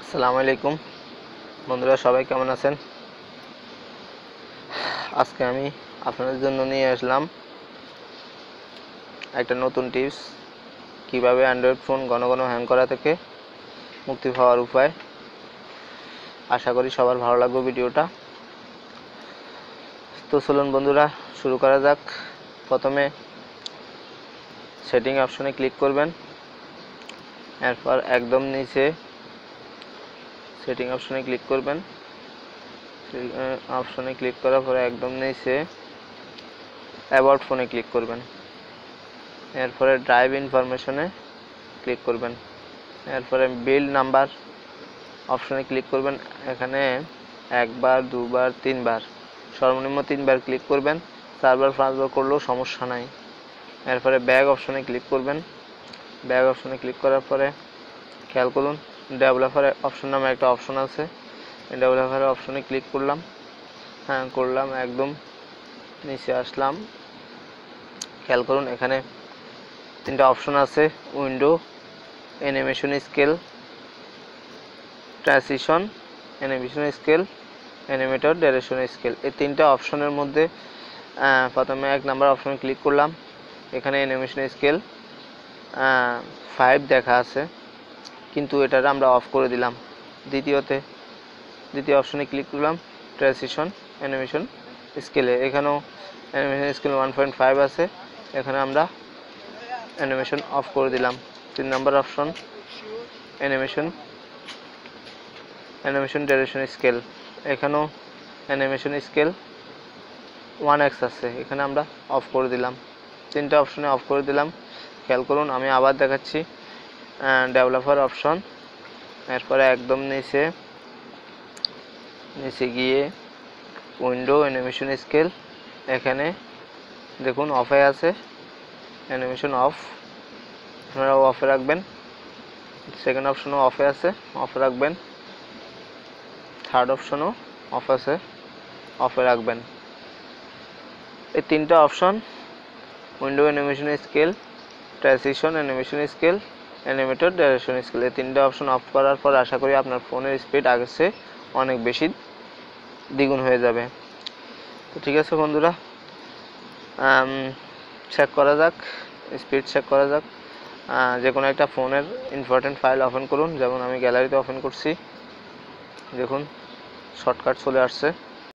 আসসালামু আলাইকুম বন্ধুরা, সবাই কেমন আছেন? আজকে আমি আপনাদের জন্য নিয়ে আসলাম একটা নতুন টিপস, কিভাবে অ্যান্ড্রয়েড ফোন ঘন ঘন হ্যাং করা থেকে মুক্তি পাওয়ার উপায়। আশা করি সবার ভালো লাগবে ভিডিওটা। তো চলুন বন্ধুরা, শুরু করা যাক। প্রথমে সেটিং অপশনে ক্লিক করবেন, এরপর একদম নিচে সেটিং অপশনে ক্লিক করবেন। অপশনে ক্লিক করার পরে একদম নিচে অ্যাবাউট ফোনে ক্লিক করবেন, এরপরে ড্রাইভ ইনফরমেশনে ক্লিক করবেন, এরপরে বিল্ড নাম্বার অপশনে ক্লিক করবেন। এখানে একবার, দুবার, তিনবার, সর্বনিম্ন তিনবার ক্লিক করবেন। চারবার পাঁচবার করলেও সমস্যা নাই। এরপরে ব্যাক অপশনে ক্লিক করবেন। ব্যাক অপশনে ক্লিক করার পরে খেয়াল করুন, ডেভেলপার অপশন নামে একটা অপশন আছে। ডেভেলপারের অপশনে ক্লিক করলাম, করলাম, একদম নিচে আসলাম। খেয়াল করুন, এখানে তিনটা অপশন আছে: window, animation scale, transition, animation scale, animator, duration scale. এই তিনটা অপশনের মধ্যে প্রথমে এক নাম্বার অপশনে ক্লিক করলাম। এখানে অ্যানিমেশন স্কেল 5 দেখা আছে, কিন্তু এটা আমরা অফ করে দিলাম। দ্বিতীয় অপশনে ক্লিক করলাম, ট্রানজিশন অ্যানিমেশন স্কেলে। এখানেও অ্যানিমেশন স্কেল 1.5 আছে, এখানে আমরা অ্যানিমেশন অফ করে দিলাম। 3 number option animation duration scale, এখানেও অ্যানিমেশন স্কেল 1x আছে, এখানে আমরা অফ করে দিলাম। তিনটা অপশনে অফ করে দিলাম। খেয়াল করুন, আমি আবার দেখাচ্ছি। ডেভেলপার অপশন, এরপরে একদম নিচে গিয়ে উইন্ডো, অ্যানিমেশন স্কেল, এখানে দেখুন অফে আছে, অ্যানিমেশন অফ, আপনারাও অফে রাখবেন। সেকেন্ড অপশনও অফে আছে, অফে রাখবেন। থার্ড অপশনও অফ আছে, অফে রাখবেন। এই তিনটা option, window, animation scale, transition animation scale, animator, duration scale, এই তিনটা অপশন অফ করার পর আশা করি আপনার ফোনের স্পিড আগের চেয়ে অনেক বেশি দ্বিগুণ হয়ে যাবে। তো ঠিক আছে বন্ধুরা, চেক করা যাক, স্পিড চেক করা যাক। যে কোনো একটা ফোনের ইম্পর্টেন্ট ফাইল ওপেন করুন, যেমন আমি গ্যালারিতে ওপেন করছি। দেখুন শর্টকাট চলে আসছে।